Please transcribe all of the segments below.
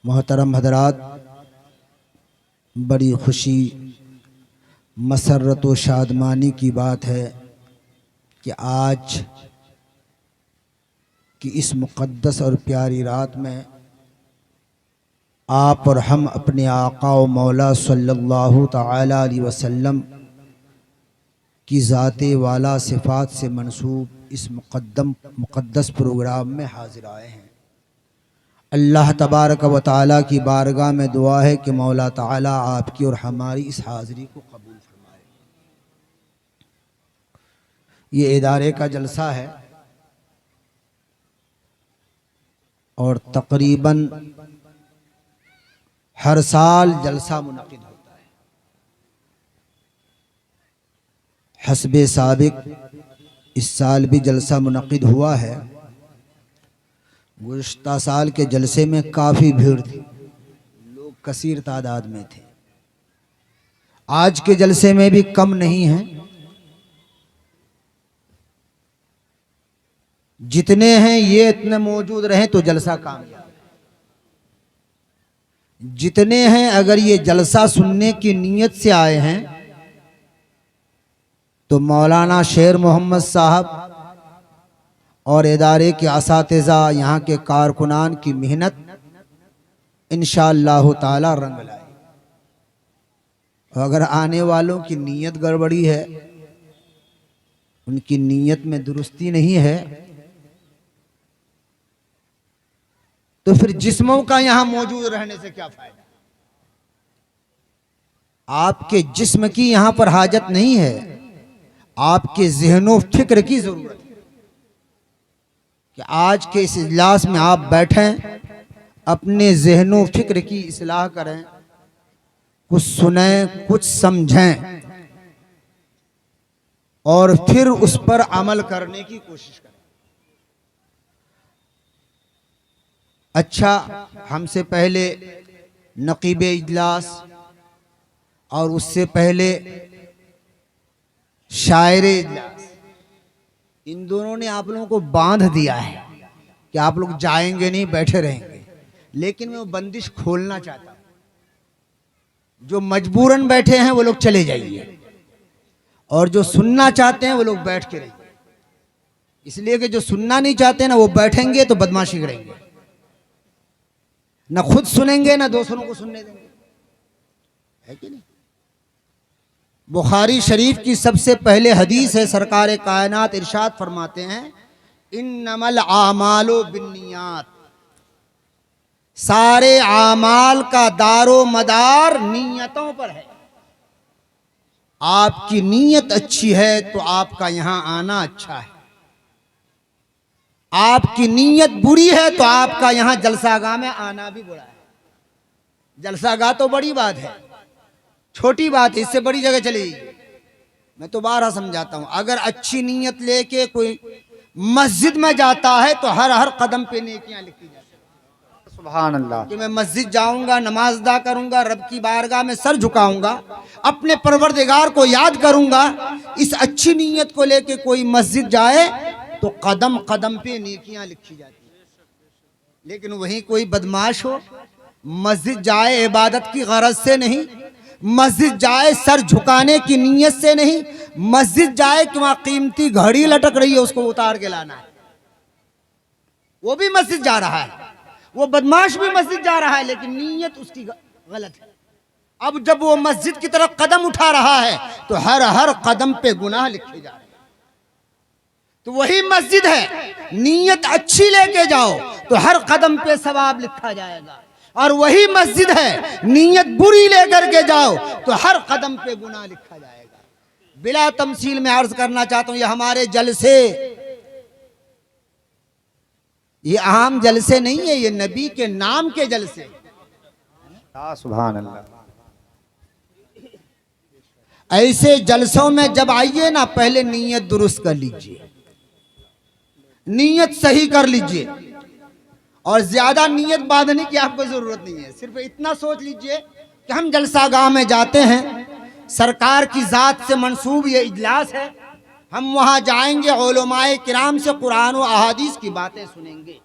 मोहतरम हजरात, बड़ी खुशी मसरत व शादमानी की बात है कि आज की इस मुक़द्दस और प्यारी रात में आप और हम अपने आका व मौला सल्लल्लाहु तआला अलैहि वसल्लम की ज़ाते वाला सिफ़ात से मंसूब इस मुक़द्दस प्रोग्राम में हाज़िर आए हैं। अल्लाह तबारक व तआला की बारगाह में दुआ है कि मौला तआला आपकी और हमारी इस हाज़िरी को कबूल फरमाए। ये इदारे का जलसा है और तकरीबन हर साल जलसा मुनक़िद होता है। हस्बे साबिक इस साल भी जलसा मुनक़िद हुआ है। गुज़श्ता साल के जलसे में काफ़ी भीड़ थी, लोग कसीर तादाद में थे। आज के जलसे में भी कम नहीं है। जितने हैं ये इतने मौजूद रहें तो जलसा कामयाब है। जितने हैं अगर ये जलसा सुनने की नीयत से आए हैं तो मौलाना शेर मोहम्मद साहब और इदारे के असातिज़ा, यहाँ के कारकुनान की मेहनत इंशाअल्लाह ताला रंग लाए। अगर आने वालों की नीयत गड़बड़ी है, उनकी नीयत में दुरुस्ती नहीं है, तो फिर जिस्मों का यहाँ मौजूद रहने से क्या फायदा। आपके जिस्म की यहाँ पर हाजत नहीं है, आपके ज़हनो फिक्र की जरूरत है कि आज के इस इजलास में आप बैठें, अपने ज़हनो फिक्र की इस्लाह करें, कुछ सुनें, कुछ समझें और फिर उस पर अमल करने की कोशिश करें। अच्छा, हमसे पहले नकीब इजलास और उससे पहले शायर इजलास, इन दोनों ने आप लोगों को बांध दिया है कि आप लोग जाएंगे नहीं, बैठे रहेंगे। लेकिन मैं वो बंदिश खोलना चाहता हूं। जो मजबूरन बैठे हैं वो लोग चले जाइए और जो सुनना चाहते हैं वो लोग बैठ के रहिए। इसलिए कि जो सुनना नहीं चाहते ना वो बैठेंगे तो बदमाशी करेंगे, ना खुद सुनेंगे ना दूसरों को सुनने देंगे, है कि नहीं। बुखारी शरीफ की सबसे पहले हदीस है, सरकार कायनात इरशाद फरमाते हैं, इन्नमल आमालो बिन्नियात, सारे आमाल का दारो मदार नीयतों पर है। आपकी नीयत अच्छी है तो आपका यहां आना अच्छा है। आपकी नीयत बुरी है तो आपका यहां जलसागाह में आना भी बुरा है। जलसागाह तो बड़ी बात है, छोटी बात है, इससे बड़ी जगह चली। मैं तो बारहा समझाता हूं, अगर अच्छी नीयत लेके कोई मस्जिद में जाता है तो हर हर कदम पे नेकियां लिखी जाती है। सुभान अल्लाह। कि मैं मस्जिद जाऊंगा, नमाज अदा करूंगा, रब की बारगाह में सर झुकाऊंगा, अपने परवरदिगार को याद करूंगा, इस अच्छी नीयत को लेके कोई मस्जिद जाए तो कदम कदम पे नेकियां लिखी जाती है। लेकिन वहीं कोई बदमाश हो, मस्जिद जाए इबादत की गरज से नहीं, मस्जिद जाए सर झुकाने की नीयत से नहीं, मस्जिद जाए कि वहां कीमती घड़ी लटक रही है उसको उतार के लाना है, वो भी मस्जिद जा रहा है, वो बदमाश भी मस्जिद जा रहा है, लेकिन नीयत उसकी गलत है। अब जब वो मस्जिद की तरफ कदम उठा रहा है तो हर हर कदम पे गुनाह लिखे जा रहे हैं। तो वही मस्जिद है, नीयत अच्छी लेके जाओ तो हर कदम पे सवाब लिखा जाएगा, और वही मस्जिद है, नीयत बुरी लेकर के जाओ तो हर कदम पे गुनाह लिखा जाएगा। बिला तमसील में अर्ज करना चाहता हूं, ये हमारे जलसे, ये आम जलसे नहीं है, ये नबी के नाम के जलसे। सुभान अल्लाह। ऐसे जलसों में जब आइए ना, पहले नीयत दुरुस्त कर लीजिए, नीयत सही कर लीजिए, और ज्यादा नीयत बांधने की आपको जरूरत नहीं है। सिर्फ इतना सोच लीजिए कि हम जलसागाह में जाते हैं, सरकार की जात से मंसूब ये इजलास है, हम वहां जाएंगे, उलमाए किराम से कुरान और अहादीस की बातें सुनेंगे,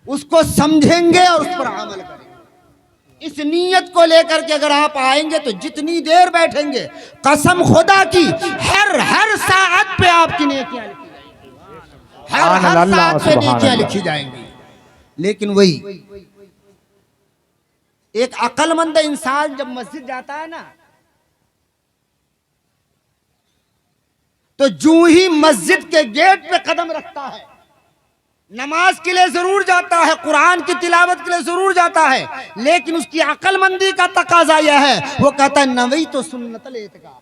उसको समझेंगे और उस पर अमल करेंगे। इस नीयत को लेकर के अगर आप आएंगे तो जितनी देर बैठेंगे कसम खुदा की हर हर साअत पे आपकी नेकियां लिखी जाएंगी, हर हर साअत पे नेकियां लिखी जाएंगी। लेकिन वही एक अक्लमंद इंसान जब मस्जिद जाता है ना, तो जूं ही मस्जिद के गेट पे कदम रखता है, नमाज के लिए जरूर जाता है, कुरान की तिलावत के लिए जरूर जाता है, लेकिन उसकी अक्लमंदी का तकाजा यह है, वो कहता है नवी तो सुन्नतल एतिकाफ।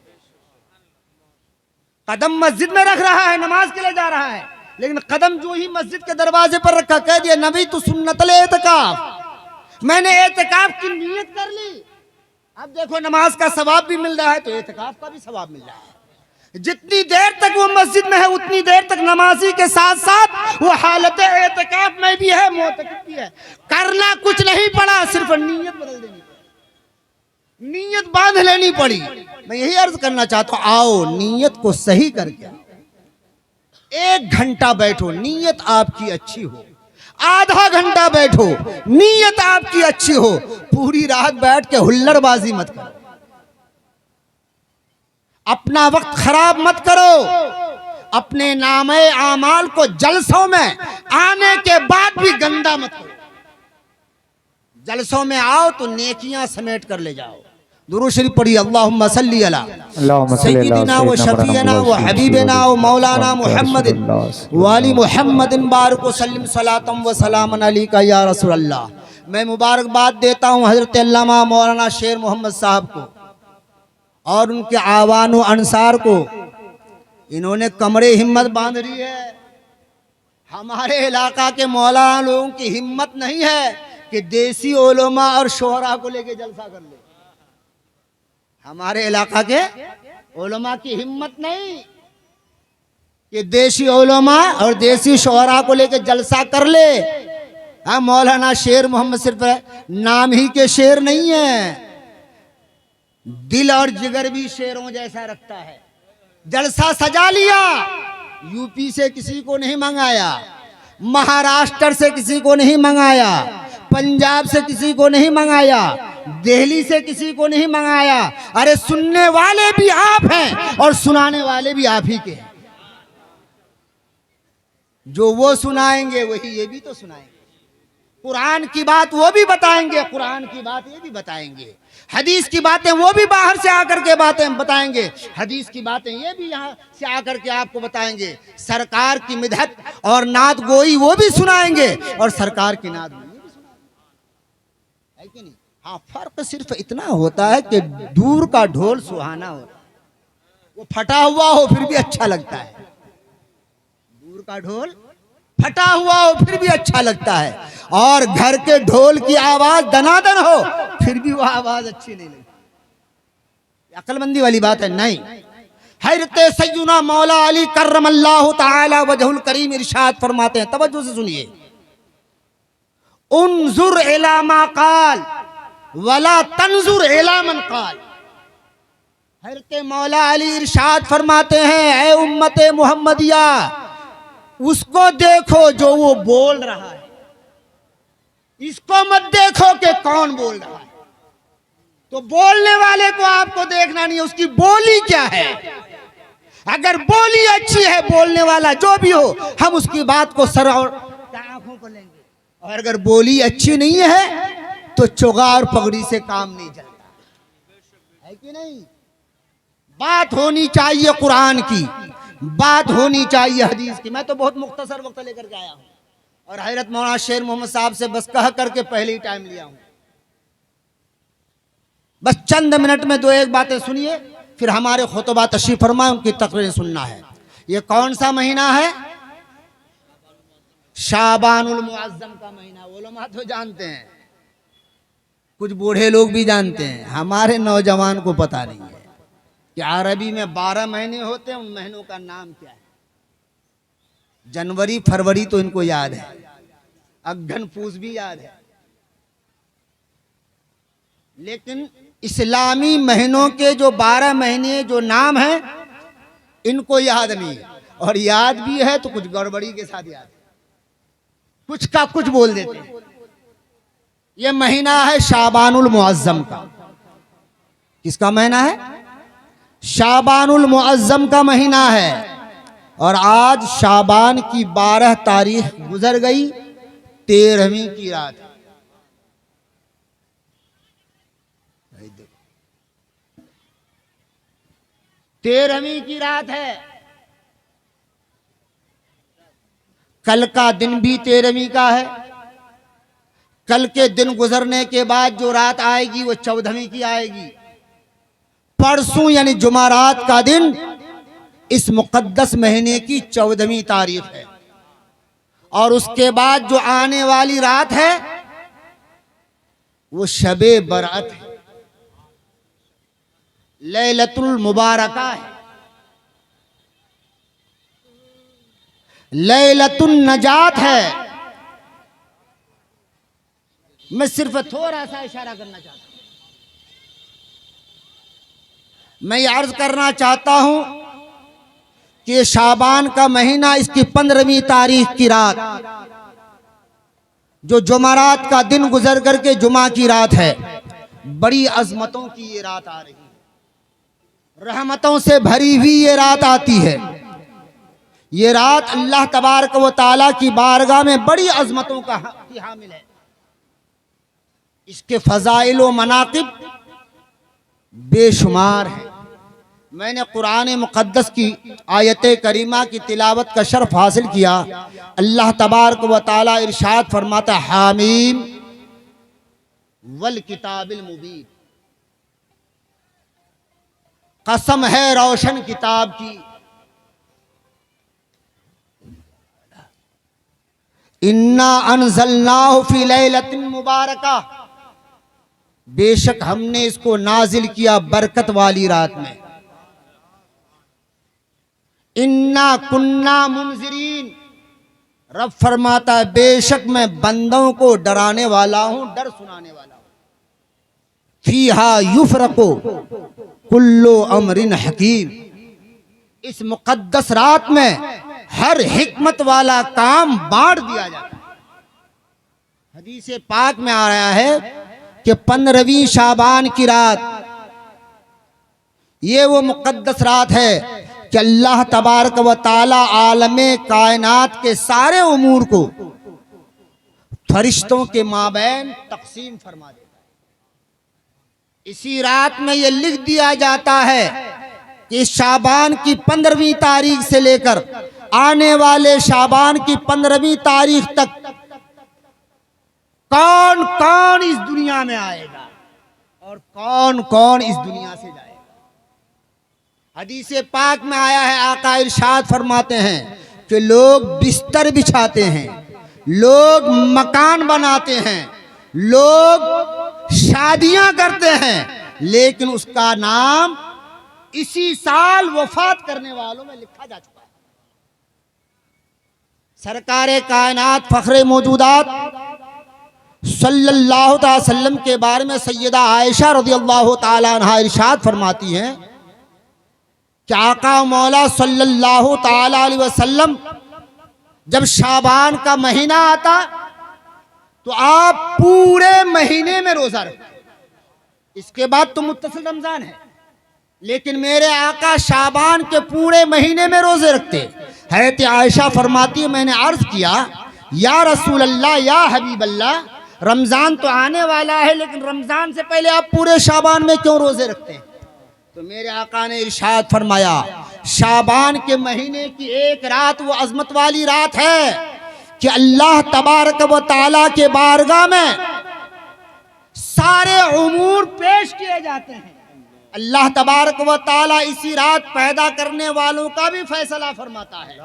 कदम मस्जिद में रख रहा है, नमाज के लिए जा रहा है, लेकिन कदम जो ही मस्जिद के दरवाजे पर रखा, कह दिया नवी तो सुन्नतल एतिकाफ, मैंने एतिकाफ की नीयत कर ली। अब देखो नमाज का सवाब भी मिल रहा है तो एतिकाफ का भी सवाब मिल रहा है। जितनी देर तक वो मस्जिद में है उतनी देर तक नमाजी के साथ साथ वो हालत एतिकाफ में भी है, मोतकिफ भी है। करना कुछ नहीं पड़ा, सिर्फ नीयत बदल देनी पड़ी, नीयत बांध लेनी पड़ी। मैं यही अर्ज करना चाहता हूं, आओ नीयत को सही करके 1 घंटा बैठो, नीयत आपकी अच्छी हो, आधा घंटा बैठो, नीयत आपकी अच्छी हो, पूरी रात बैठ के हुल्लड़बाजी मत करो, अपना वक्त खराब मत करो, अपने नामे आमाल को जलसों में आने के बाद भी गंदा मत करो। जलसों में आओ तो नेकियां समेट कर ले जाओ। दुरूद शरीफ पढ़िए, अल्लाहुम्मा सल्ली अला सय्यिदिना व शफीना व हबीबना व मौलाना मुहम्मदिन वाली मुहम्मदिन बारिक व सल्लिम सलातम व सलामन अलैका या रसूल अल्लाह। मैं मुबारकबाद देता हूँ हजरत अल्लामा मौलाना शेर मोहम्मद साहब को और उनके आवान व अंसार को। इन्होंने कमरे हिम्मत बांध रही है। हमारे इलाका के मौलाना लोगों की हिम्मत नहीं है कि देसी उलमा और शोहरा को लेके जलसा कर ले। हमारे इलाका के उलमा की हिम्मत नहीं कि देसी उलमा और देसी शोहरा को लेके जलसा कर ले। हाँ, मौलाना शेर मोहम्मद सिर्फ नाम ही के शेर नहीं है, दिल और जिगर भी शेरों जैसा रखता है। जलसा सजा लिया, यूपी से किसी को नहीं मंगाया, महाराष्ट्र से किसी को नहीं मंगाया, पंजाब से किसी को नहीं मंगाया, दिल्ली से किसी को नहीं मंगाया। अरे सुनने वाले भी आप हैं और सुनाने वाले भी आप ही के हैं। जो वो सुनाएंगे वही ये भी तो सुनाएंगे। कुरान की बात वो भी बताएंगे, कुरान की बात ये भी बताएंगे, हदीस की बातें वो भी बाहर से आकर के बातें बताएंगे, हदीस की बातें ये भी यहाँ से आकर के आपको बताएंगे। सरकार की मिदहत और नात गोई वो भी सुनाएंगे और सरकार की नात गोई भी सुनाएंगे, है कि नहीं? हाँ, फर्क सिर्फ इतना होता है कि दूर का ढोल सुहाना होता है, वो फटा हुआ हो फिर भी अच्छा लगता है। दूर का ढोल फटा हुआ हो फिर भी अच्छा लगता है, और घर के ढोल की आवाज दनादन हो फिर भी वो आवाज अच्छी नहीं लगती। अक्लमंदी वाली बात है। नहीं, हज़रत सय्यदना मौला अली कर्रमल्लाहु ताला वजहुल करीम इरशाद फरमाते हैं, तवज्जो से सुनिए, उन्जुर इला मा काल वला तंजुर इला मन काल। हज़रत मौला अली इरशाद फरमाते हैं, ऐ उम्मते मुहम्मदिया, उसको देखो जो वो बोल रहा है, इसको मत देखो कि कौन बोल रहा है। तो बोलने वाले को आपको देखना नहीं है, उसकी बोली क्या है। अगर बोली अच्छी है, बोलने वाला जो भी हो, हम उसकी बात को सर और आंखों को लेंगे, और अगर बोली अच्छी नहीं है तो चोगा और पगड़ी से काम नहीं चलता, है कि नहीं? बात होनी चाहिए कुरान की, बात होनी चाहिए हदीस की। मैं तो बहुत मुख्तसर वक्त लेकर के आया हूं और हजरत मौलाना शेर मोहम्मद साहब से बस कह करके पहले ही टाइम लिया हूं। बस चंद मिनट में 2-1 बातें सुनिए, फिर हमारे खुतबा तशरीफ फरमा उनकी तकरीरें सुनना है। ये कौन सा महीना है? शाबानुल मुअज्जम का महीना। उलमा तो जानते हैं, कुछ बूढ़े लोग भी जानते हैं, हमारे नौजवान को पता नहीं है कि अरबी में 12 महीने होते हैं। उन महीनों का नाम क्या है? जनवरी फरवरी तो इनको याद है, अगन पूस भी याद है, लेकिन इस्लामी महीनों के जो 12 महीने जो नाम है इनको याद नहीं, और याद भी है तो कुछ गड़बड़ी के साथ याद है, कुछ का कुछ बोल देते हैं। ये महीना है शाबानुल मुअज्जम का। किसका महीना है? शाबानुल मुअज्जम का महीना है। और आज शाबान की 12 तारीख गुजर गई, 13वीं की रात है। 13वीं की रात है। कल का दिन भी 13वीं का है। कल के दिन गुजरने के बाद जो रात आएगी वो 14वीं की आएगी। परसों यानी जुमारात का दिन इस मुकद्दस महीने की 14वीं तारीख है। और उसके बाद जो आने वाली रात है वो शबे बरात है, लैलतुल मुबारका है, लैलतुन नजात है। मैं सिर्फ थोड़ा सा इशारा करना चाहता हूं। मैं ये अर्ज करना चाहता हूं कि शाबान का महीना, इसकी 15वीं तारीख की रात, जो जुमारात का दिन गुजर करके जुमा की रात है, बड़ी अजमतों की ये रात आ रही है। रहमतों से भरी हुई ये रात आती है। ये रात अल्लाह तबारक व तआला की बारगाह में बड़ी अजमतों की हामिल है। इसके फजाइल व मनाकिब बेशुमार है। मैंने कुरान मुक़द्दस की आयत करीमा की तिलावत का शर्फ हासिल किया। अल्लाह तबारक व तआला इरशाद फरमाता, हामीम वल किताबिल मुबीन, कसम है रोशन किताब की, इन्ना अनज़लनाहु फी लैलतिन मुबारका, बेशक हमने इसको नाजिल किया बरकत वाली रात में। इन्ना कुन्ना मुनज़िरीन, रब फरमाता है बेशक मैं बंदों को डराने वाला हूं, डर सुनाने वाला हूं। फीहा युफ़रक़ु कुल्लु अमरिन हकीम, इस मुक़द्दस रात में हर हिकमत वाला काम बांट दिया जाता है। हदीस पाक में आ रहा है कि 15वीं शाबान की रात, ये वो मुक़द्दस रात है कि अल्लाह तबारक व तआला आलमे कायनात के सारे उमूर को फरिश्तों के माबैन तक़सीम फरमा देता है। इसी रात में ये लिख दिया जाता है कि शाबान की 15वीं तारीख से लेकर आने वाले शाबान की 15वीं तारीख तक कौन कौन इस दुनिया में आएगा और कौन कौन इस दुनिया से जाएगा। हदीस पाक में आया है, आका इरशाद फरमाते हैं कि लोग बिस्तर बिछाते हैं, लोग मकान बनाते हैं, लोग शादियां करते हैं, लेकिन उसका नाम इसी साल वफात करने वालों में लिखा जा चुका है। सरकारे कायनात फखरे मौजूदात सल्लल्लाहु अलैहि वसल्लम के बारे में सैयदा आयशा रज़ियल्लाहु ताला अन्हा इरशाद फरमाती हैं कि आका मौला सल्लल्लाहु ताला अलैहि वसल्लम जब शाबान का महीना आता तो आप पूरे महीने में रोजा रखते। इसके बाद तो मुत्तसिल रमजान है, लेकिन मेरे आका शाबान के पूरे महीने में रोजे रखते। हज़रत आयशा फरमाती है, मैंने अर्ज किया या रसूल अल्लाह, या हबीब अल्लाह, रमजान तो आने वाला है, लेकिन रमजान से पहले आप पूरे शाबान में क्यों रोजे रखते हैं? तो मेरे आका ने इरशाद फरमाया, शाबान के महीने की एक रात वो अजमत वाली रात है कि अल्लाह तबारक व तआला के बारगाह में सारे उमूर पेश किए जाते हैं। अल्लाह तबारक व तआला इसी रात पैदा करने वालों का भी फैसला फरमाता है,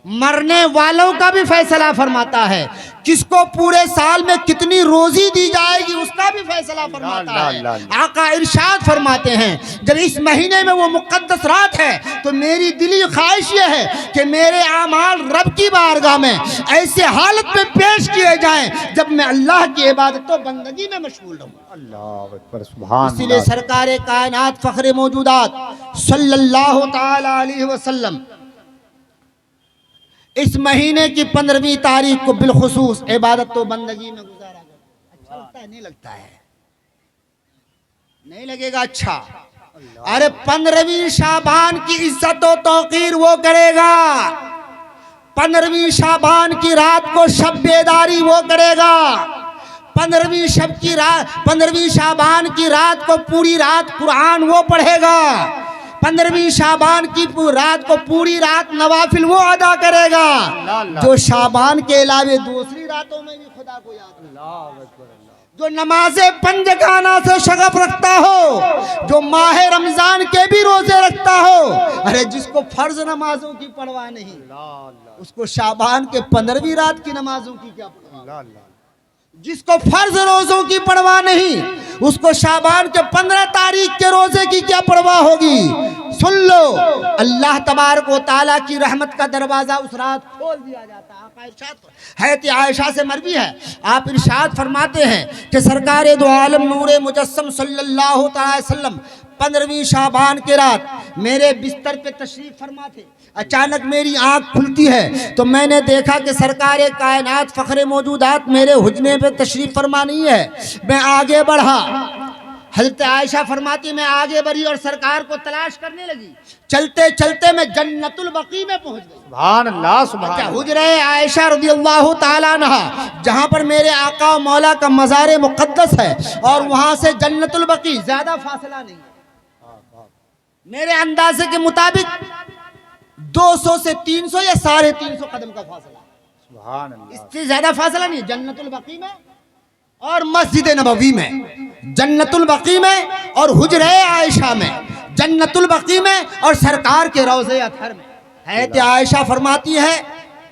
मरने वालों का भी फैसला फरमाता है, किसको पूरे साल में कितनी रोजी दी जाएगी उसका भी फैसला फरमाता है। आका इरशाद फरमाते हैं, जब इस महीने में वो मुकद्दस रात है तो मेरी दिली ख्वाहिश ये है कि मेरे आमाल रब की बारगाह में ऐसे हालत में पेश किए जाएं जब मैं अल्लाह की इबादत व बंदगी में मशगूल रहूं। अल्लाह अकबर, सुभान इसीलिए अल्लाह। सरकारे कायनात फखरे मौजूदात सल्लल्लाहु ताला अलैहि वसल्लम इस महीने की 15वीं तारीख को बिलखुसूस इबादत तो बंदगी में गुजारा गया। अच्छा लगता लगता है? नहीं लगता है, नहीं लगेगा। अच्छा, अरे 15वीं शाबान की इज्जत और तौकीर वो करेगा, 15वीं शाबान की रात को शब बेदारी वो करेगा, 15वीं शाबान की रात को पूरी रात कुरान वो पढ़ेगा, 15वीं शाबान की रात को पूरी रात नवाफिल वो अदा करेगा, जो शाबान के अलावे दूसरी रातों में भी खुदा को याद करेगा, जो नमाज़े पंजगाना से शगफ रखता हो, जो माह रमजान के भी रोजे रखता हो। अरे जिसको फर्ज नमाजों की परवाह नहीं, उसको शाबान के 15वीं रात की नमाजों की क्या परवाह? जिसको फर्ज रोजों की परवाह नहीं, उसको शाबान के 15 तारीख के रोजे की क्या परवाह होगी? सुन लो, अल्लाह तबारक व तआला की रहमत का दरवाजा उस रात खोल दिया जाता है। आका इरशाद, हैत आयशा से मरवी है, आप इरशाद फरमाते हैं कि सरकार दो आलम नूरे मुजस्सम सल्लल्लाहु अलैहि वसल्लम 15वीं शाबान के रात मेरे बिस्तर पे तशरीफ फरमा थे। अचानक मेरी आंख खुलती है तो मैंने देखा कि सरकार कायनात फखरे मौजूदात मेरे हुजने पे तशरीफ फरमा नहीं है। मैं आगे बढ़ा, हज़रत आयशा फरमाती मैं आगे बढ़ी और सरकार को तलाश करने लगी। चलते चलते मैं जन्नतुल बकी में पहुंच गई। सुभान अल्लाह, सुभान अल्लाह। हुजरे आयशा रज़ियल्लाहु ताला अन्हा, जहां पर मेरे आका और मौला का मज़ार मुक़द्दस है, और वहां से जन्नतुल बकी ज्यादा फासला नहीं है। मेरे अंदाजे के मुताबिक 200 से 300 या 350 कदम का फासला, सुभान अल्लाह। इससे ज्यादा फासला नहीं। जन्नतुल बकी में और मस्जिद नबवी में, जन्नतुल बकी में और हुजरे आयशा में, जन्नतुल बकी में और सरकार के रोज़े अतहर में। हैत आयशा फरमाती है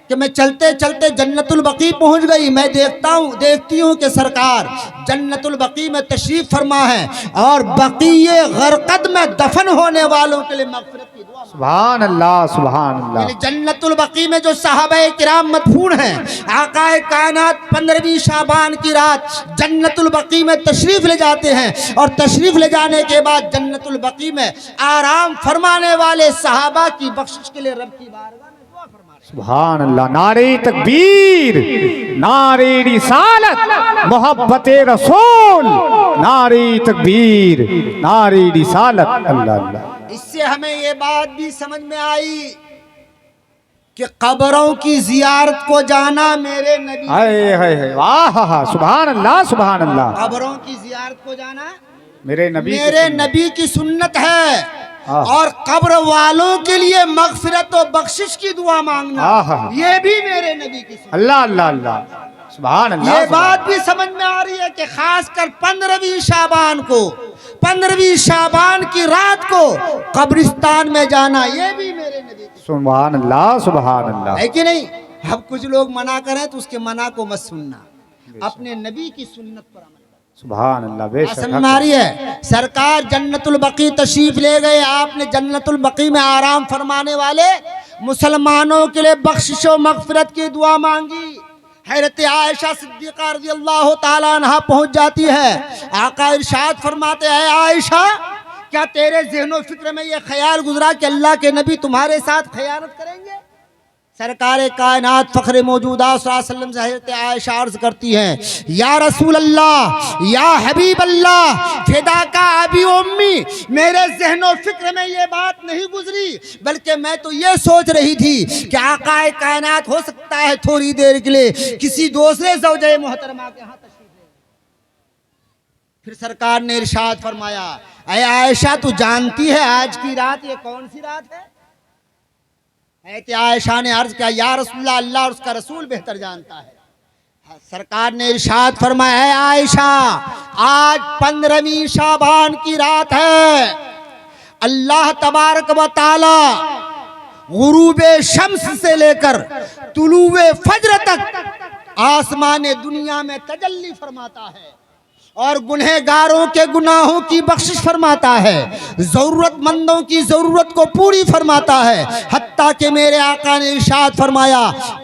कि मैं चलते चलते जन्नतुल बकी पहुंच गई। मैं देखती हूँ कि सरकार जन्नतुल बकी में तशरीफ फरमा है और बकीये गरकद में दफन होने वालों के लिए मग़फ़िरत की दुआ। सुभान अल्लाह, सुभान अल्लाह। जन्नतुल बकी में जो सहाबाए किराम मदफून हैं, आकाए कायनात 15वीं शाबान की रात जन्नतुल बकी में तशरीफ ले जाते हैं, और तशरीफ ले जाने के बाद जन्नतुल बकी में आराम फरमाने वाले सहाबा की बख्शिश के लिए रब की बारगाह में दुआ फरमा रहे हैं। सुभान अल्लाह। नारे तकबीर, नारे रिसालत, मोहब्बते रसूल, नारे तकबीर, नारे रिसालत। अल्लाह अल्लाह। इससे हमें ये बात भी समझ में आई कि कब्रों की जियारत को जाना मेरे नबी, हाय हाय हाय, वाह, सुभान अल्लाह, सुभान अल्लाह। कब्रों की जियारत को जाना मेरे नबी की सुन्नत है। और कब्र वालों के लिए मग़फ़िरत और बख्शिश की दुआ मांगना, ये भी मेरे नबी की सुन्नत। अल्लाह अल्लाह अल्लाह, सुभान अल्लाह। ये बात भी समझ में आ रही है कि खासकर 15वीं शाबान को, 15वीं शाबान की रात को कब्रिस्तान में जाना, ये भी मेरे नबी की सुभान अल्लाह, सुभान अल्लाह। है कि नहीं? अब कुछ लोग मना करें तो उसके मना को मत सुनना, अपने नबी की सुन्नत पर अमल। सुभान अल्लाह, बेशक समझ आ रही है? सरकार जन्नतुल बकी तशरीफ ले गए, आपने जन्नतुल बकी में आराम फरमाने वाले मुसलमानों के लिए बख्शिशो मग़फ़िरत की दुआ मांगी। हैरत आयशा सिद्दीक़ा रज़ियल्लाहु ताला अन्हा पहुंच जाती है। आका इरशाद फरमाते हैं, आयशा क्या तेरे ज़हनो फिक्र में ये ख्याल गुजरा कि अल्लाह के नबी तुम्हारे साथ खयानत करेंगे? सरकार कायनात फ़ख्र मौजूदा सल्लल्लाहु अलैहि वसल्लम से हज़रत आयशा अर्ज़ करती हैं, या रसूल अल्लाह, या हबीब अल्लाह, फिदा का अबी उम्मी, मेरे ज़हनो फिक्र में ये बात नहीं गुजरी, बल्कि मैं तो ये सोच रही थी कि आकाए कायनात हो सकता है थोड़ी देर के लिए किसी दूसरे ज़ौजे मोहतरमा के यहाँ तशरीफ ले। फिर सरकार ने इरशाद फरमाया, ऐ आयशा तू जानती है आज की रात ये कौन सी रात है? आयशा ने अर्ज किया, या रसूलल्लाह, अल्लाह और उसका रसूल बेहतर जानता है। सरकार ने इरशाद फरमाया, है आयशा आज 15वीं शाबान की रात है। अल्लाह तबारक व तआला गुरूबे शम्स से लेकर तुलूए फज्र तक आसमान दुनिया में तजल्ली फरमाता है और गुनहगारों के गुनाहों की बख्शिश फरमाता है, ज़रूरतमंदों की ज़रूरत को पूरी फरमाता है। हत्ता कि मेरे आका ने इरशाद फरमाया,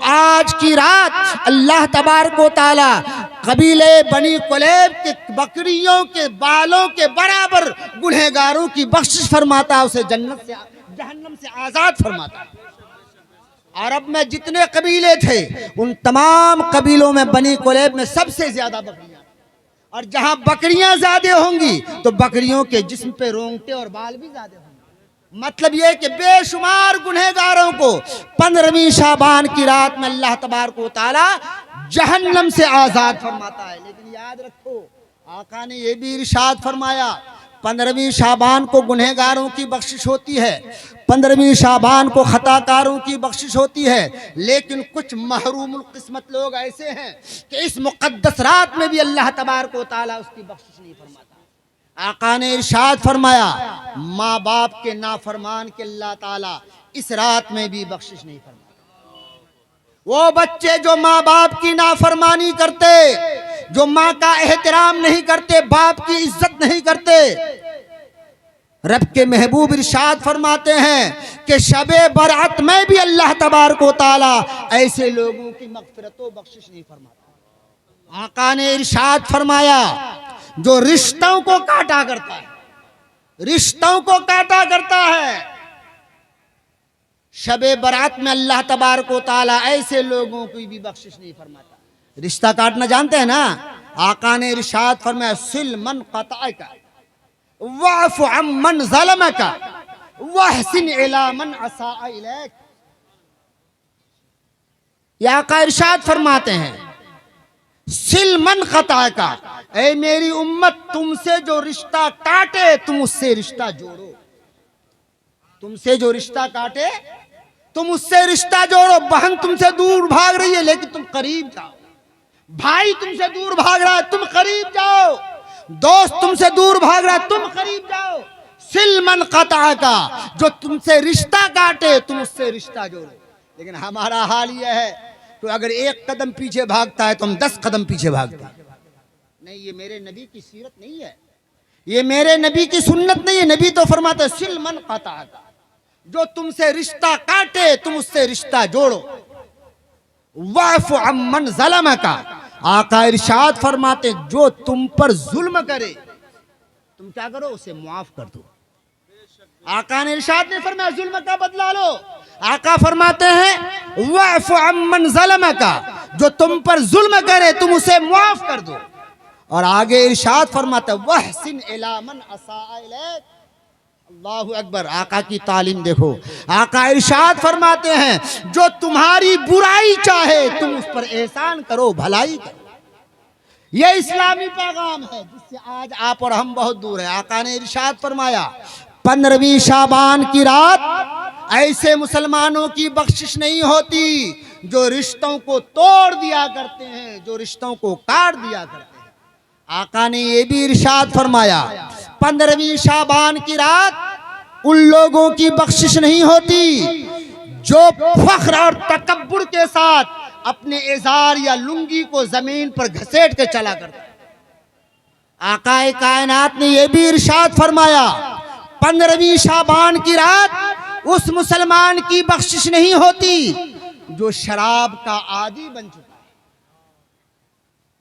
आज की रात अल्लाह तबारक व तआला कबीले बनी कुलैब के बकरियों के बालों के बराबर गुनहगारों की बख्शिश फरमाता है, उसे जन्नत से जहन्नम से आज़ाद फरमाता है। अरब में जितने कबीले थे उन तमाम कबीलों में बनी कुलैब में सबसे ज़्यादा बकरियाँ, और जहां बकरियां ज्यादा होंगी तो बकरियों के जिस्म पे रोंगटे और बाल भी ज्यादा होंगे। मतलब यह कि बेशुमार गुनहगारों को 15वीं शाबान की रात में अल्लाह तबारक व तआला जहन्नम से आजाद फरमाता है। लेकिन याद रखो, आका ने यह भी इरशाद फरमाया 15वीं शाबान को गुनहगारों की बख्शिश होती है, 15वीं शाबान को खताकारों की बख्शिश होती है। लेकिन कुछ महरूमुल किस्मत लोग ऐसे हैं कि इस मुकद्दस रात में भी अल्लाह तबारक व तआला उसकी बख्शिश नहीं फरमाता। आका ने इरशाद फरमाया, माँ बाप के नाफरमान के अल्लाह ताला इस रात में भी बख्शिश नहीं फरमाता। वो बच्चे जो माँ बाप की नाफरमानी करते, जो माँ का एहतराम नहीं करते, बाप की इज्जत नहीं करते, रब के महबूब इरशाद फरमाते हैं कि शबे बरात में भी अल्लाह तबारक व तआला ऐसे लोगों की मग़फ़िरत व बख्शिश नहीं फरमाता। आका ने इरशाद फरमाया, जो रिश्तों को काटा करता है, रिश्तों को काटा करता है, शबे बरात में अल्लाह तबारक व तआला ऐसे लोगों की भी बख्शिश नहीं फरमाता। रिश्ता काटना जानते हैं ना? आका ने इरशाद फरमाया, सिल मन क़तअका वअफ़ु अम्मन ज़लमका वहसिन इला मन असाअ इलैक। या आका इरशाद फरमाते हैं, सिल मन क़तअका, ऐ मेरी उम्मत, तुमसे जो रिश्ता काटे तुम उससे रिश्ता जोड़ो। तुमसे जो रिश्ता काटे तुम उससे रिश्ता जोड़ो। बहन तुमसे दूर भाग रही है लेकिन तुम करीब जाओ। भाई तुमसे दूर भाग रहा है, तुम करीब जाओ। दोस्त तुमसे दूर भाग रहा है, तुम करीब जाओ। सिल मन क़तअका, जो तुमसे रिश्ता काटे तुम उससे रिश्ता जोड़ो। लेकिन हमारा हाल यह है तो अगर एक कदम पीछे भागता है तो हम 10 कदम पीछे भागते हैं। नहीं, ये मेरे नबी की सीरत नहीं है, ये मेरे नबी की सुन्नत नहीं है। नबी तो फरमाते सिल मन क़तअका, जो तुमसे रिश्ता काटे तुम उससे रिश्ता जोड़ो। वअफ़ु अम्मन ज़लमका, आका इरशाद फरमाते जो तुम पर जुल्म करे तुम क्या करो, उसे मुआफ कर दो। आका ने इरशाद नहीं फरमाया जुल्म का बदला लो। आका फरमाते हैं वअफ़ु अम्मन ज़लमका, जो तुम पर जुल्म करे तुम उसे मुआफ कर दो। और आगे इरशाद फरमाते वहसिन इला मन असाअ इलैक। अल्लाहु अकबर। आका की तालीम देखो। आका इरशाद फरमाते हैं जो तुम्हारी बुराई चाहे तुम उस पर एहसान करो, भलाई करो। यह इस्लामी पैगाम है जिससे आज आप और हम बहुत दूर हैं। आका ने इरशाद फरमाया 15वीं शाबान की रात ऐसे मुसलमानों की बख्शिश नहीं होती जो रिश्तों को तोड़ दिया करते हैं, जो रिश्तों को काट दिया करते हैं। आका ने यह भी इरशाद फरमाया 15वीं शाबान की रात उन लोगों की बख्शिश नहीं होती जो फख्र और तकब्बुर के साथ अपने इज़ार या लुंगी को जमीन पर घसेट के चला करता। आकाए कायनात ने यह भी इरशाद फरमाया 15वीं शाबान की रात उस मुसलमान की बख्शिश नहीं होती जो शराब का आदी बन चुका है,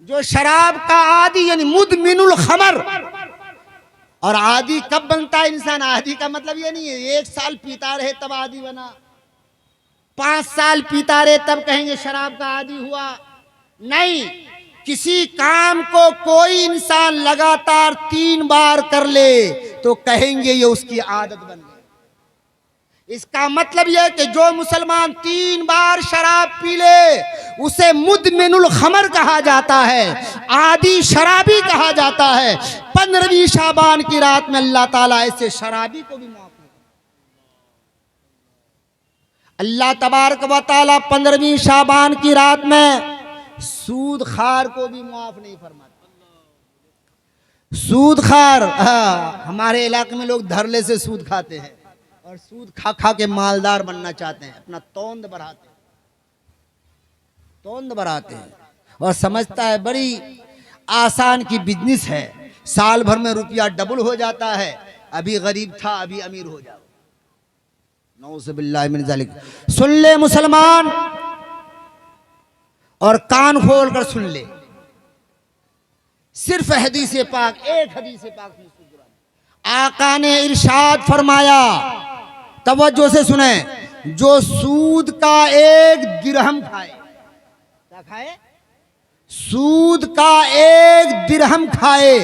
जो शराब का आदी यानी मुदमिनुल खमर। और आदी कब बनता है इंसान? आदी का मतलब ये नहीं है 1 साल पीता रहे तब आदी बना, 5 साल पीता रहे तब कहेंगे शराब का आदी हुआ। नहीं, किसी काम को कोई इंसान लगातार 3 बार कर ले तो कहेंगे ये उसकी आदत बन गई। इसका मतलब यह कि जो मुसलमान 3 बार शराब पी ले उसे मुदमिनुल खमर कहा जाता है, आदी शराबी कहा जाता है। 15वीं शाबान की रात में अल्लाह ताला ऐसे शराबी को भी माफ नहीं। अल्लाह तबारक व तआला 15वीं शाबान की रात में सूद खार को भी माफ नहीं फरमाता। सूद खार, हमारे इलाके में लोग धरले से सूद खाते हैं और सूद खा खा के मालदार बनना चाहते हैं, अपना तोंद बढ़ाते हैं और समझता है बड़ी आसान की बिजनेस है, साल भर में रुपया डबल हो जाता है। अभी गरीब था अभी अमीर हो जाओ। नऊज़ु बिल्लाहि मिन ज़ालिक। सुन ले मुसलमान और कान खोल कर सुन ले, सिर्फ हदीस पाक, एक हदीस पाक में आका ने इरशाद फरमाया, तवज्जो से सुने, जो सूद का 1 दिरहम खाए, क्या खाए? सूद का एक दिरहम खाए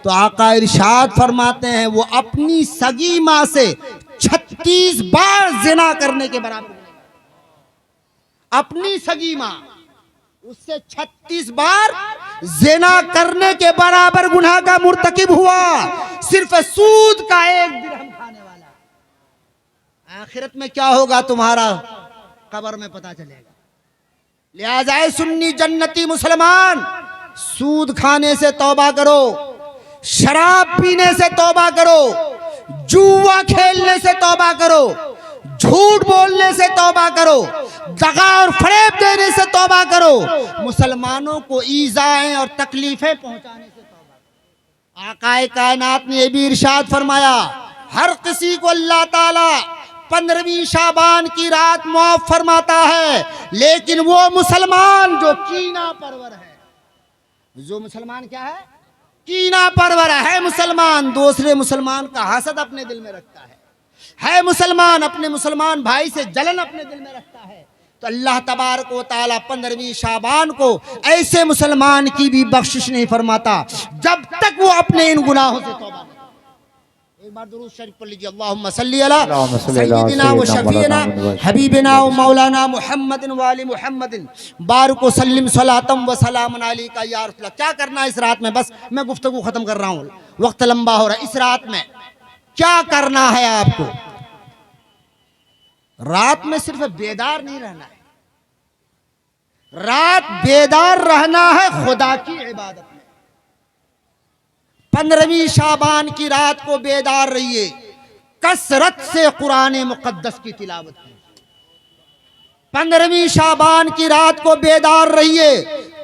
तो आका इरशाद फरमाते हैं वो अपनी सगी माँ से 36 बार जिना करने के बराबर। अपनी सगी माँ उससे 36 बार जिना करने के बराबर गुनाह का मुर्तकिब हुआ, सिर्फ सूद का एक दिरहम खाने वाला। आखिरत में क्या होगा तुम्हारा कब्र में पता चलेगा। लिहाजा सुन्नी जन्नती मुसलमान, सूद खाने से तौबा करो, शराब पीने से तौबा करो, जुआ खेलने से तौबा करो, झूठ बोलने से तौबा करो, दगा और फरेब देने से तौबा करो, मुसलमानों को ईज़ाएं और तकलीफें पहुंचाने से तौबा करो। आकाए कायनात ने यह भी इरशाद फरमाया, हर किसी को अल्लाह ताला 15वीं शाबान की रात मुआफ फरमाता है, लेकिन वो मुसलमान जो कीना परवर है, जो मुसलमान क्या है, कीना परवर है मुसलमान, दूसरे मुसलमान का हसद अपने दिल में रखता है मुसलमान अपने मुसलमान भाई से जलन अपने दिल में रखता है, तो अल्लाह तबारक व तआला 15वीं शाबान को ऐसे मुसलमान की भी बख्शिश नहीं फरमाता जब तक वो अपने इन गुनाहों से तौबा। एक बार दुरूद शरीफ पढ़ लीजिए, अल्लाहुम्मा सल्ली अला सय्यिदिना व शफीना हबीबिना व मौलाना मुहम्मदिन व आलि मुहम्मदिन बारिक व सल्लिम सलातम व सलामन अलैका या रसूलल्लाह। क्या करना है इस रात में, बस मैं गुफ्तगू खत्म कर रहा हूँ, वक्त लंबा हो रहा है। इस रात में क्या करना है आपको, रात में सिर्फ बेदार नहीं रहना है, रात बेदार रहना है खुदा की इबादत में। 15वीं शाबान की रात को बेदार रहिए, कसरत से कुरान मुकद्दस की तिलावत कीजिए। 15वीं शाबान की रात को बेदार रहिए,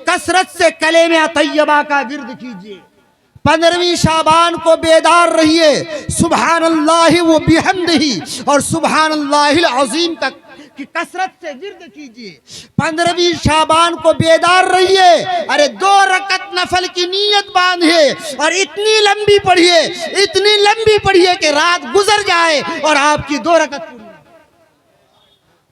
कसरत से कलेमे तैयबा का विर्द कीजिए। 15वीं शाबान को बेदार रहिए, सुभान अल्लाह व बिहम्दिही और सुभान अल्लाहिल अज़ीम तक की कसरत से विर्द कीजिए। 15वीं शाबान को बेदार रहिए, अरे 2 रकत नफल की नीयत बांधिए और इतनी लंबी पढ़िए, इतनी लंबी पढ़िए कि रात गुजर जाए और आपकी 2 रकत पूरी।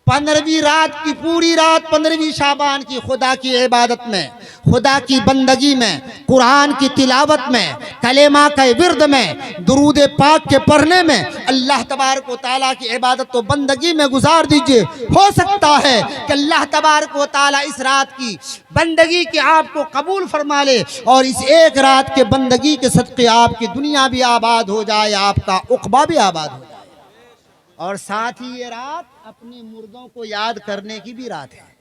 15वीं रात की पूरी रात 15वीं शाबान की खुदा की इबादत में, खुदा की बंदगी में, कुरान की तिलावत में, कलेमा के विर्द में, दुरूद पाक के पढ़ने में, अल्लाह तबारक व तआला की इबादत व बंदगी में गुजार दीजिए। हो सकता है कि अल्लाह तबारक व तआला इस रात की बंदगी के आपको कबूल फरमा ले और इस एक रात के बंदगी के सदक़े आपकी दुनिया भी आबाद हो जाए, आपका उक़बा भी आबाद हो जाए। और साथ ही ये रात अपने मुर्दों को याद करने की भी रात है।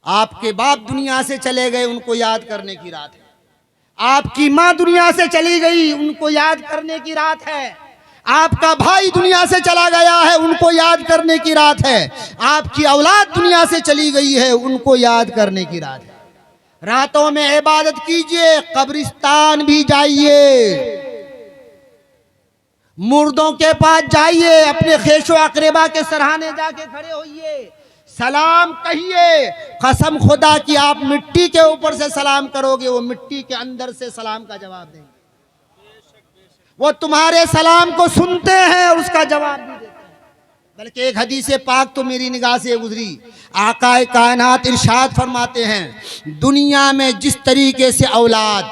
आपके बाप दुनिया से चले गए, उनको याद करने की रात है। आपकी माँ दुनिया से चली गई, उनको याद करने की रात है। आपका भाई दुनिया से चला गया है, उनको याद करने की रात है। आपकी औलाद दुनिया से चली गई है, उनको याद करने की रात है। रातों में इबादत कीजिए, कब्रिस्तान भी जाइए, मुर्दों के पास जाइए, अपने खेशो अकरबा के सराहने जाके खड़े होइए, सलाम कहिए। कसम खुदा की आप मिट्टी के ऊपर से सलाम करोगे, वो मिट्टी के अंदर से सलाम का जवाब देंगे। वो तुम्हारे सलाम को सुनते हैं और उसका जवाब भी देते हैं। बल्कि एक हदीस पाक तो मेरी निगाह से गुजरी, आकाए कायनात इरशाद फरमाते हैं, दुनिया में जिस तरीके से औलाद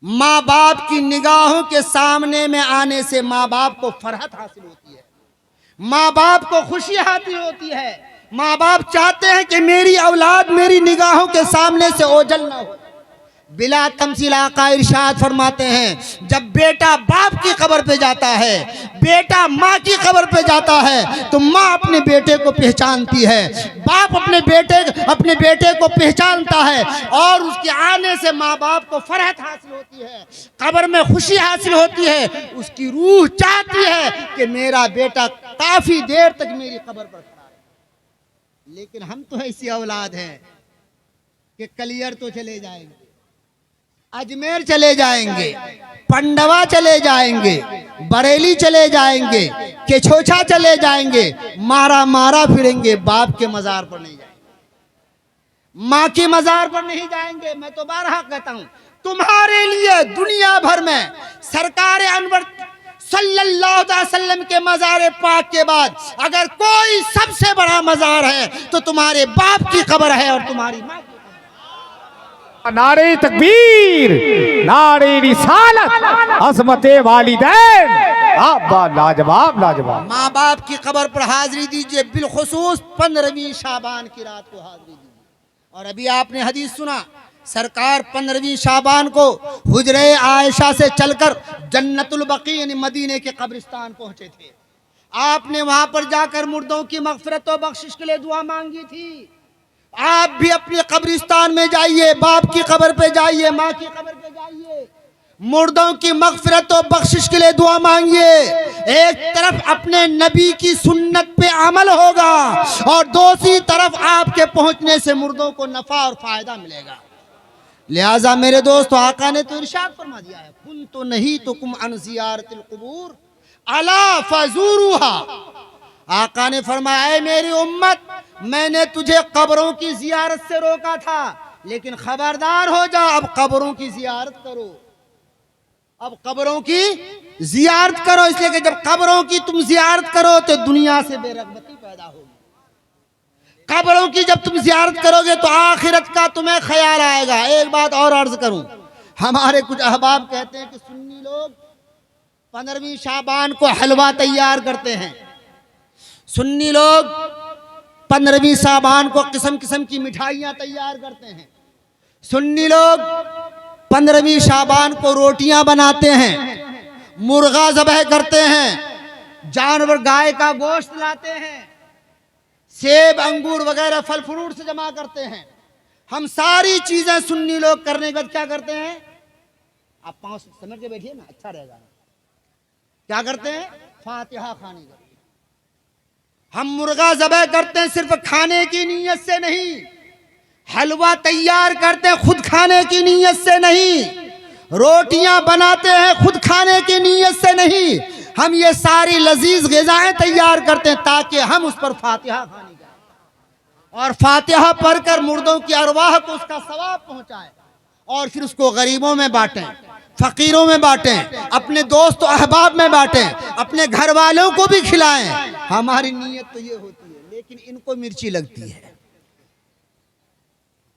माँ बाप की निगाहों के सामने में आने से माँ बाप को फरहत हासिल होती है, माँ बाप को खुशी हासिल होती है। माँ बाप चाहते हैं कि मेरी औलाद मेरी निगाहों के सामने से ओझल ना हो। बिला तमसील आका इरशाद फरमाते हैं, जब बेटा बाप की कब्र पे जाता है, बेटा माँ की कब्र पे जाता है, तो माँ अपने बेटे को पहचानती है, बाप अपने बेटे को पहचानता है और उसके आने से माँ बाप को फरहत हासिल होती है, कब्र में खुशी हासिल होती है। उसकी रूह चाहती है कि मेरा बेटा काफी देर तक मेरी कब्र पर खड़ा रहे। लेकिन हम तो ऐसी औलाद हैं कि कलियर तो चले जाएंगे, अजमेर चले जाएंगे, पंडवा चले जाएंगे, बरेली चले जाएंगे, केछोछा चले जाएंगे, मारा मारा फिरेंगे, बाप के मजार पर नहीं जाएंगे, माँ के मजार पर नहीं जाएंगे। मैं तो बारहा कहता हूं, तुम्हारे लिए दुनिया भर में सल्लल्लाहु अलैहि वसल्लम के मज़ार पाक के बाद अगर कोई सबसे बड़ा मज़ार है तो तुम्हारे बाप की कब्र है और तुम्हारी माँ की। नारे तकबीर, नारे रिसालत, अज़मते वालिदैन, अब्बा लाजवाब लाजवाब। माँ बाप की कब्र पर हाजिरी दीजिए, बिलखुसूस 15वीं शाबान की रात को हाजिरी दीजिए। और अभी आपने हदीस सुना, सरकार 15वीं शाबान को हुजरे आयशा से चलकर जन्नतुल बकी यानी मदीने के कब्रिस्तान पहुंचे थे। आपने वहां पर जाकर मुर्दों की मगफिरत और बख्शिश के लिए दुआ मांगी थी। आप भी अपने कब्रिस्तान में जाइए, बाप की कब्र पे जाइए, माँ की कब्र पे जाइए, मुर्दों की मगफिरत और बख्शिश के लिए दुआ मांगिए। एक तरफ अपने नबी की सुन्नत पे अमल होगा और दूसरी तरफ आपके पहुंचने से मुर्दों को नफा और फायदा मिलेगा। लिहाजा मेरे दोस्तों, आका ने तो इरशाद फरमा दिया है, कुन तो नहीं तो कुम अन ज़ियारतिल कुबूर अला फज़ूरुहा। आका ने फरमाया, ऐ मेरी उम्मत, मैंने तुझे कब्रों की जियारत से रोका था, लेकिन खबरदार हो जा, अब कब्रों की जियारत करो, अब कब्रों की जियारत करो। इसलिए कि जब कब्रों की तुम जियारत करो तो दुनिया से बेरगबती पैदा होगी। कब्रों की जब तुम जियारत करोगे तो आखिरत का तुम्हें ख्याल आएगा। एक बात और अर्ज करूं, हमारे कुछ अहबाब कहते हैं कि सुन्नी लोग 15वीं शाबान को हलवा तैयार करते हैं। सुन्नी लोग 15वीं शाबान को किस्म किस्म की मिठाइयाँ तैयार करते हैं। सुन्नी लोग 15वीं शाबान को रोटियां बनाते हैं, मुर्गा ज़बह करते हैं, जानवर गाय का गोश्त लाते हैं, सेब अंगूर वगैरह फल फ्रूट से जमा करते हैं। हम सारी चीजें सुन्नी लोग करने के बाद क्या करते हैं? आप पाँव समझ के बैठिए ना, अच्छा रहेगा। क्या करते हैं? फातिहा खानी करते हैं। हम मुर्गा ज़बह करते हैं सिर्फ खाने की नीयत से नहीं, हलवा तैयार करते हैं खुद खाने की नीयत से नहीं, रोटियां बनाते हैं खुद खाने की नीयत से नहीं। हम ये सारी लजीज ग़िज़ाएं तैयार करते हैं ताकि हम उस पर फातिहा खानी करें और फातिहा पढ़कर मुर्दों की अरवाह को उसका सवाब पहुंचाएं और फिर उसको गरीबों में बांटें, फकीरों में बांटें, अपने दोस्त अहबाब में बांटें, अपने घर वालों को भी खिलाएं। हमारी नीयत तो ये होती है, लेकिन इनको मिर्ची लगती है,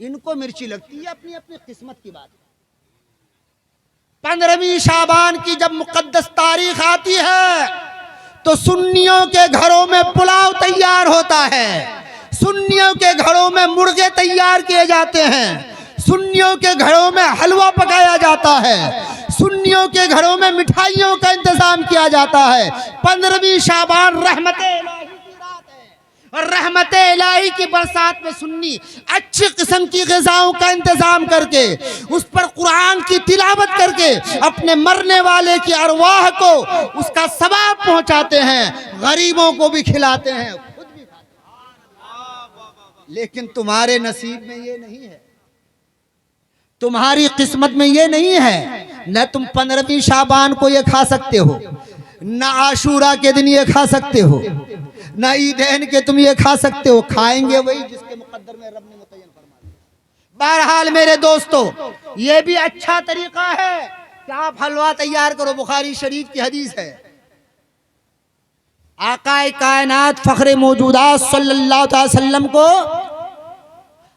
इनको मिर्ची लगती है। अपनी अपनी किस्मत की बात है। 15वीं शाबान की जब मुकद्दस तारीख आती है तो सुन्नियों के घरों में पुलाव तैयार होता है, सुन्नियों के घरों में मुर्गे तैयार किए जाते हैं, सुन्नियों के घरों में हलवा पकाया जाता है, सुन्नियों के घरों में मिठाइयों का इंतजाम किया जाता है। 15वीं शाबान रहमते इलाही की रात है और रहमते इलाही की बरसात में सुन्नी अच्छी किस्म की ग़िज़ाओं का इंतजाम करके उस पर कुरान की तिलावत करके अपने मरने वाले की अरवाह को उसका सवाब पहुंचाते हैं, गरीबों को भी खिलाते हैं, खुद भी खाते हैं। लेकिन तुम्हारे नसीब में ये नहीं है, तुम्हारी किस्मत में ये नहीं है। न तुम 15वीं शाबान को ये खा सकते हो, न आशूरा के दिन ये खा सकते हो, न ईदैन के तुम ये खा सकते हो। खाएंगे वही जिसके मुकद्दर में रब ने मुतय्यन फरमाया। बहरहाल मेरे दोस्तों, ये भी अच्छा तरीका है कि आप हलवा तैयार करो। बुखारी शरीफ की हदीस है, आकाए कायनात फखरे मौजूदात सल्लल्लाहु अलैहि वसल्लम को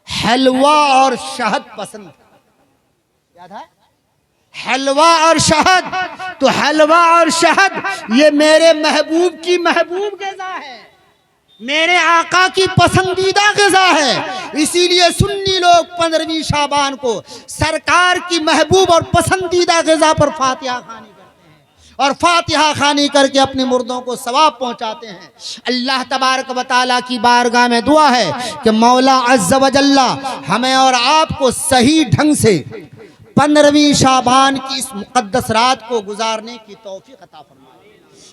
हलवा और शहद पसंद था। याद है? हलवा और शहद। तो हलवा और शहद ये मेरे महबूब की महबूब ग़िज़ा है, मेरे आका की पसंदीदा ग़िज़ा है। इसीलिए सुन्नी लोग 15वीं शाबान को सरकार की महबूब और पसंदीदा ग़िज़ा पर फातिहा खानी करते हैं और फातिहा खानी करके अपने मुर्दों को सवाब पहुंचाते हैं। अल्लाह तबारक व तआला की बारगाह में दुआ है कि मौला अज़्ज़ व जल्ला हमें और आपको सही ढंग से 15वीं शाबान की इस मुक़द्दस रात को गुजारने की तौफीक अता फरमाए।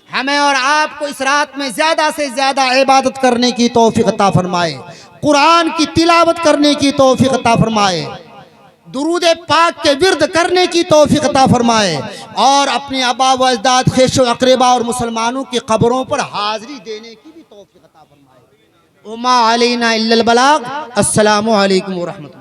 हमें और आपको इस रात में ज़्यादा से ज़्यादा इबादत करने की तौफीक अता फरमाए, कुरान की तिलावत करने की तौफीक अता फरमाए, दुरूद पाक के विर्द करने की तौफीक अता फरमाए और अपने आबा व अजदाद ख़ेशो अक़रबा और मुसलमानों की क़ब्रों पर हाज़िरी देने की भी तौफीक अता फरमाए। उमा अलैना इल्लल बलाग। अस्सलामु अलैकुम व रहमतुल्लाह।